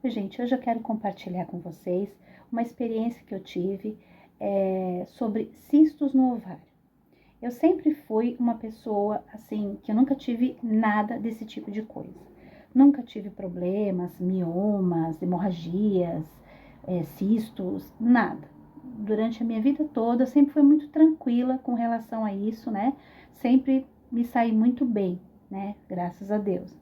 Gente, hoje eu quero compartilhar com vocês uma experiência que eu tive sobre cistos no ovário. Eu sempre fui uma pessoa, assim, que eu nunca tive nada desse tipo de coisa. Nunca tive problemas, miomas, hemorragias, cistos, nada. Durante a minha vida toda, eu sempre fui muito tranquila com relação a isso, né? Sempre me saí muito bem, né? Graças a Deus.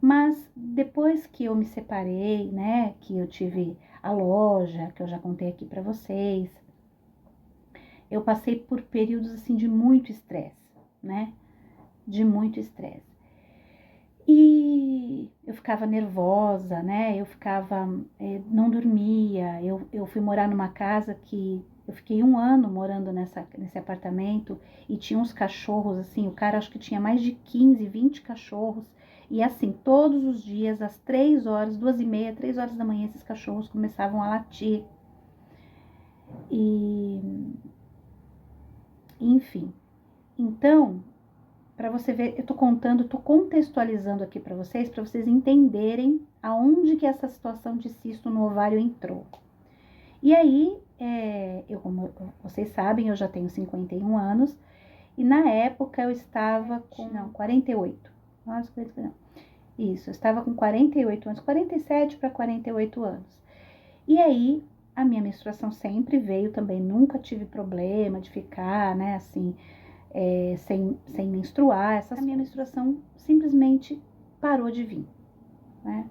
Mas depois que eu me separei, né, que eu tive a loja, que eu já contei aqui para vocês, eu passei por períodos assim de muito estresse, né? De muito estresse. E eu ficava nervosa, né? Não dormia. Eu fui morar numa casa que eu fiquei 1 ano morando nesse apartamento e tinha uns cachorros, assim, o cara acho que tinha mais de 15, 20 cachorros. E assim, todos os dias, às 3 horas, 2h30, 3 horas da manhã, esses cachorros começavam a latir. E, enfim. Então, para você ver, eu tô contextualizando aqui para vocês entenderem aonde que essa situação de cisto no ovário entrou. E aí, como vocês sabem, eu já tenho 51 anos, e na época eu estava com 48. Nossa, não. Isso, eu estava com 48 anos, 47 para 48 anos. E aí, a minha menstruação sempre veio também, nunca tive problema de ficar, né, assim, sem menstruar. A minha menstruação simplesmente parou de vir, né?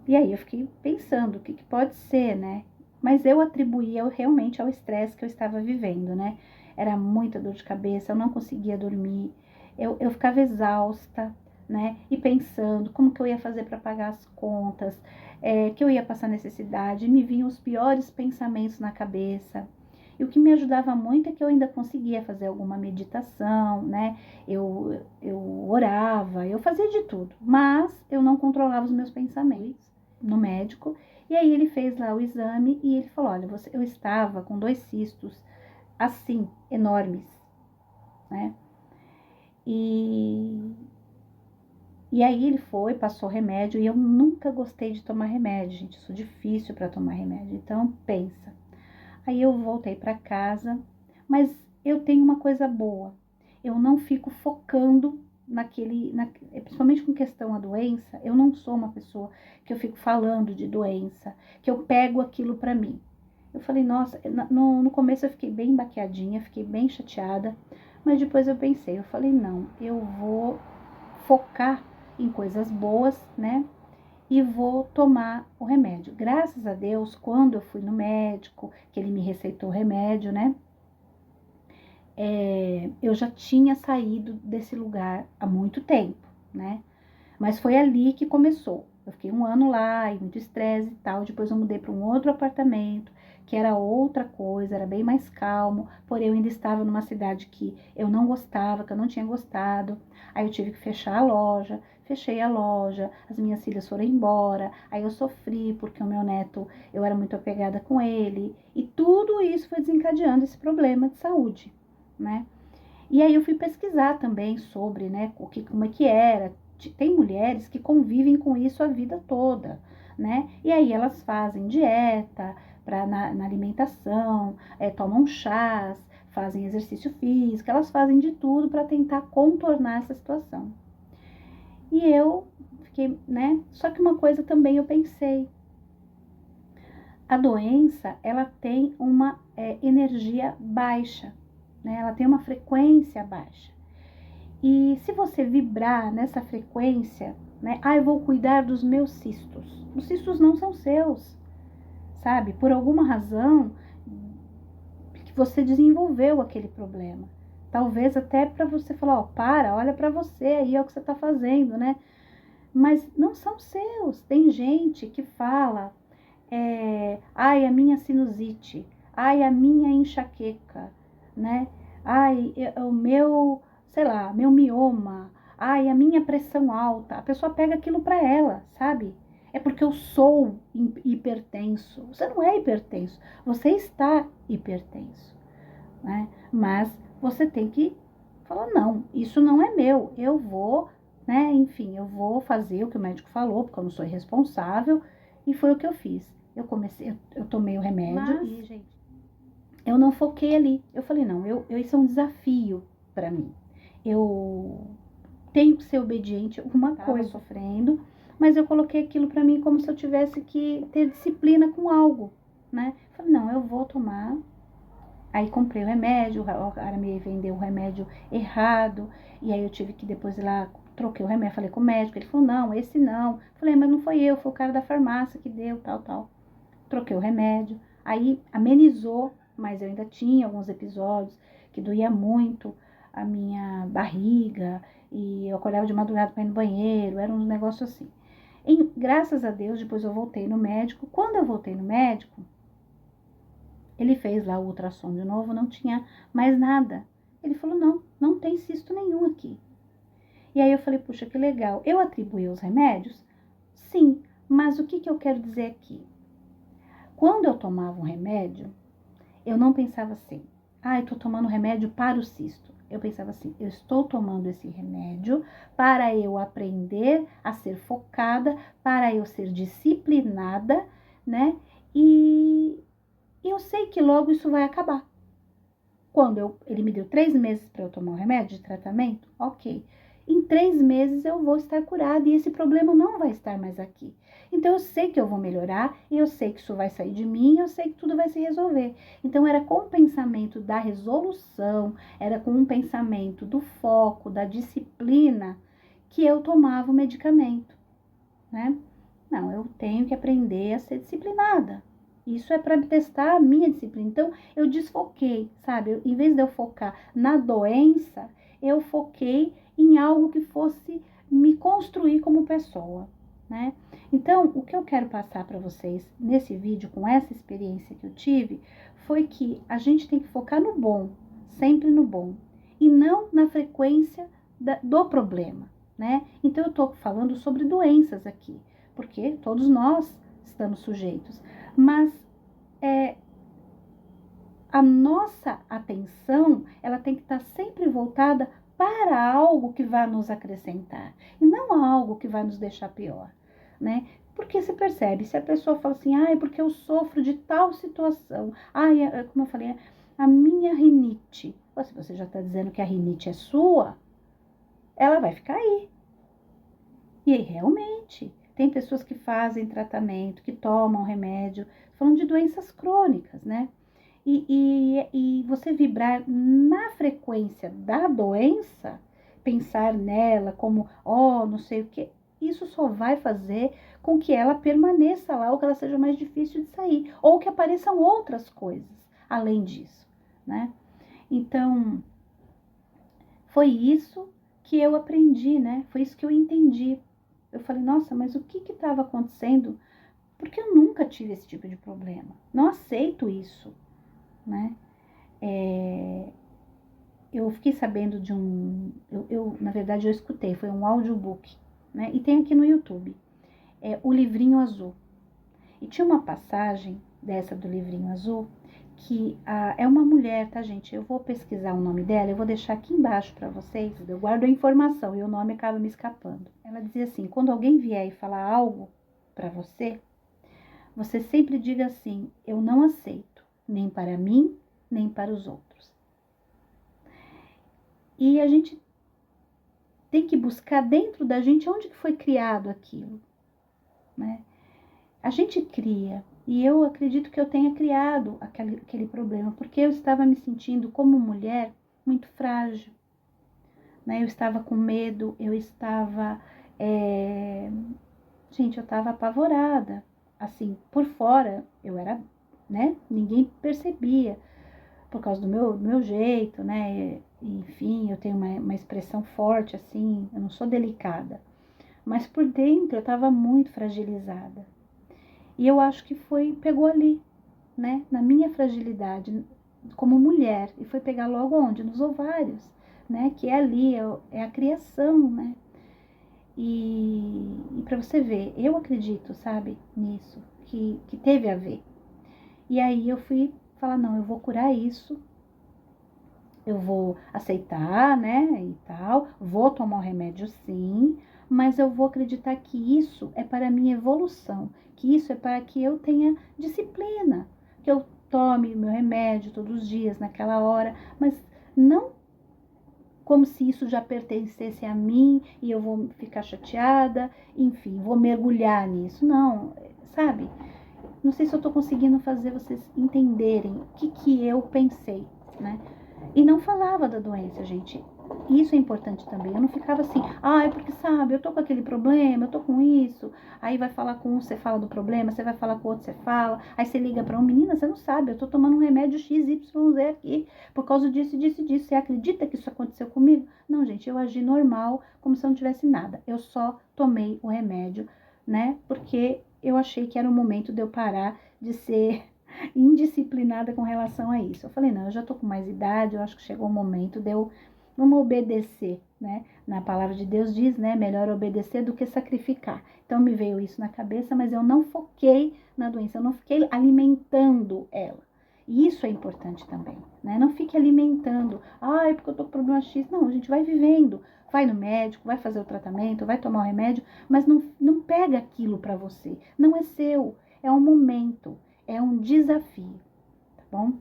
E aí eu fiquei pensando o que pode ser, né? Mas eu atribuía realmente ao estresse que eu estava vivendo, né? Era muita dor de cabeça, eu não conseguia dormir, eu ficava exausta, né? E pensando como que eu ia fazer para pagar as contas, que eu ia passar necessidade, me vinham os piores pensamentos na cabeça. E o que me ajudava muito é que eu ainda conseguia fazer alguma meditação, né? Eu orava, eu fazia de tudo, mas eu não controlava os meus pensamentos no médico. E aí ele fez lá o exame e ele falou, olha, eu estava com 2 cistos assim, enormes, né? E aí ele passou remédio, e eu nunca gostei de tomar remédio, gente, sou difícil para tomar remédio, então pensa. Aí eu voltei para casa, mas eu tenho uma coisa boa, eu não fico focando principalmente com questão à doença, eu não sou uma pessoa que eu fico falando de doença, que eu pego aquilo para mim. Eu falei, nossa, no começo eu fiquei bem baqueadinha, fiquei bem chateada, mas depois eu pensei, eu falei, não, eu vou focar em coisas boas, né? E vou tomar o remédio. Graças a Deus, quando eu fui no médico, que ele me receitou o remédio, né? Eu já tinha saído desse lugar há muito tempo, né? Mas foi ali que começou. Eu fiquei 1 ano lá, e muito estresse e tal. Depois eu mudei para um outro apartamento, que era outra coisa, era bem mais calmo. Porém, eu ainda estava numa cidade que eu não gostava, que eu não tinha gostado. Aí eu tive que fechar a loja. Fechei a loja, as minhas filhas foram embora. Aí eu sofri porque o meu neto, eu era muito apegada com ele. E tudo isso foi desencadeando esse problema de saúde, né? E aí eu fui pesquisar também sobre, né, como é que era. Tem mulheres que convivem com isso a vida toda, né? E aí elas fazem dieta na alimentação, tomam chás, fazem exercício físico, elas fazem de tudo para tentar contornar essa situação. E eu fiquei, né? Só que uma coisa também eu pensei, a doença, ela tem uma energia baixa, né? Ela tem uma frequência baixa. E se você vibrar nessa frequência, né? Eu vou cuidar dos meus cistos. Os cistos não são seus, sabe? Por alguma razão que você desenvolveu aquele problema. Talvez até para você falar, olha para você aí, é o que você está fazendo, né? Mas não são seus. Tem gente que fala, a minha sinusite, a minha enxaqueca, né? O meu, sei lá, meu mioma, a minha pressão alta. A pessoa pega aquilo para ela, sabe? É porque eu sou hipertenso. Você não é hipertenso, você está hipertenso, né? Mas você tem que falar, não, isso não é meu, eu vou, né? Enfim, eu vou fazer o que o médico falou, porque eu não sou irresponsável, E foi o que eu fiz. Eu tomei o remédio e, gente, eu não foquei ali. Eu falei, não, isso é um desafio para mim. Eu tenho que ser obediente, alguma coisa sofrendo, mas eu coloquei aquilo para mim como se eu tivesse que ter disciplina com algo, né? Falei, não, eu vou tomar. Aí comprei o remédio, o cara me vendeu o remédio errado, e aí eu tive que depois ir lá, troquei o remédio, falei com o médico, ele falou, não, esse não. Falei, mas não foi eu, foi o cara da farmácia que deu, tal. Troquei o remédio, aí amenizou, mas eu ainda tinha alguns episódios que doía muito a minha barriga, e eu acordava de madrugada para ir no banheiro, era um negócio assim. E, graças a Deus, depois eu voltei no médico. Quando eu voltei no médico, ele fez lá o ultrassom de novo, não tinha mais nada. Ele falou, não tem cisto nenhum aqui. E aí eu falei, puxa, que legal. Eu atribuí os remédios? Sim, mas o que eu quero dizer aqui? Quando eu tomava um remédio, eu não pensava assim, eu estou tomando remédio para o cisto. Eu pensava assim, eu estou tomando esse remédio para eu aprender a ser focada, para eu ser disciplinada, né? E eu sei que logo isso vai acabar. Quando ele me deu 3 meses para eu tomar o remédio de tratamento, ok. Em 3 meses eu vou estar curada e esse problema não vai estar mais aqui. Então eu sei que eu vou melhorar, e eu sei que isso vai sair de mim, eu sei que tudo vai se resolver. Então era com o pensamento da resolução, era com o pensamento do foco, da disciplina, que eu tomava o medicamento, né? Não, eu tenho que aprender a ser disciplinada. Isso é para testar a minha disciplina. Então, eu desfoquei, sabe? Em vez de eu focar na doença, eu foquei em algo que fosse me construir como pessoa, né? Então, o que eu quero passar para vocês nesse vídeo, com essa experiência que eu tive, foi que a gente tem que focar no bom, sempre no bom, e não na frequência do problema, né? Então, eu tô falando sobre doenças aqui, porque todos nós estamos sujeitos. Mas a nossa atenção, ela tem que estar sempre voltada para algo que vai nos acrescentar e não algo que vai nos deixar pior, né? Porque você percebe, se a pessoa fala assim, é porque eu sofro de tal situação, como eu falei, a minha rinite, se você já está dizendo que a rinite é sua, ela vai ficar aí. E aí, realmente, tem pessoas que fazem tratamento, que tomam remédio, falando de doenças crônicas, né? E você vibrar na frequência da doença, pensar nela como, não sei o que, isso só vai fazer com que ela permaneça lá, ou que ela seja mais difícil de sair, ou que apareçam outras coisas além disso, né? Então, foi isso que eu aprendi, né? Foi isso que eu entendi. Eu falei, nossa, mas o que estava acontecendo? Porque eu nunca tive esse tipo de problema. Não aceito isso, né? Eu fiquei sabendo de na verdade, eu escutei, foi um audiobook, né? E tem aqui no YouTube, o Livrinho Azul. E tinha uma passagem dessa do Livrinho Azul, que é uma mulher, tá, gente? Eu vou pesquisar o nome dela, eu vou deixar aqui embaixo para vocês, eu guardo a informação e o nome acaba me escapando. Ela dizia assim, quando alguém vier e falar algo para você, você sempre diga assim, eu não aceito, nem para mim, nem para os outros. E a gente tem que buscar dentro da gente onde que foi criado aquilo, né? A gente cria, e eu acredito que eu tenha criado aquele problema, porque eu estava me sentindo como mulher muito frágil, né? Eu estava com medo, eu estava, gente, eu estava apavorada, assim, por fora eu era, né? Ninguém percebia, por causa do meu jeito, né? Enfim, eu tenho uma expressão forte, assim, eu não sou delicada. Mas por dentro eu estava muito fragilizada. E eu acho que pegou ali, né? Na minha fragilidade como mulher. E foi pegar logo onde? Nos ovários, né? Que é ali, é a criação, né? E para você ver, eu acredito, sabe, nisso, que teve a ver. E aí eu fui falar, não, eu vou curar isso, eu vou aceitar, né, e tal, vou tomar o remédio sim, mas eu vou acreditar que isso é para a minha evolução, que isso é para que eu tenha disciplina, que eu tome meu remédio todos os dias, naquela hora, mas não como se isso já pertencesse a mim e eu vou ficar chateada, enfim, vou mergulhar nisso. Não, sabe? Não sei se eu tô conseguindo fazer vocês entenderem o que eu pensei, né? E não falava da doença, gente. Isso é importante também. Eu não ficava assim, é porque sabe, eu tô com aquele problema, eu tô com isso. Aí vai falar com um, você fala do problema, você vai falar com o outro, você fala. Aí você liga pra um, menina, você não sabe, eu tô tomando um remédio XYZ aqui, por causa disso, disso e disso. Você acredita que isso aconteceu comigo? Não, gente, eu agi normal, como se eu não tivesse nada. Eu só tomei o remédio, né? Porque eu achei que era o momento de eu parar de ser indisciplinada com relação a isso. Eu falei, não, eu já tô com mais idade, eu acho que chegou o momento de eu, vamos obedecer, né? Na palavra de Deus diz, né, melhor obedecer do que sacrificar. Então me veio isso na cabeça, mas eu não foquei na doença, eu não fiquei alimentando ela. E isso é importante também, né? Não fique alimentando, é porque eu tô com problema X. Não, a gente vai vivendo, vai no médico, vai fazer o tratamento, vai tomar o remédio, mas não pega aquilo para você, não é seu, é um momento. É um desafio, tá bom?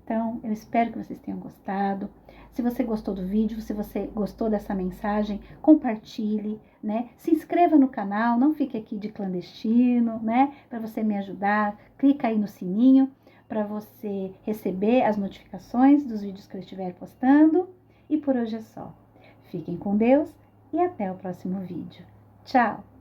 Então, eu espero que vocês tenham gostado. Se você gostou do vídeo, se você gostou dessa mensagem, compartilhe, né? Se inscreva no canal, não fique aqui de clandestino, né? Para você me ajudar, clica aí no sininho para você receber as notificações dos vídeos que eu estiver postando. E por hoje é só. Fiquem com Deus e até o próximo vídeo. Tchau!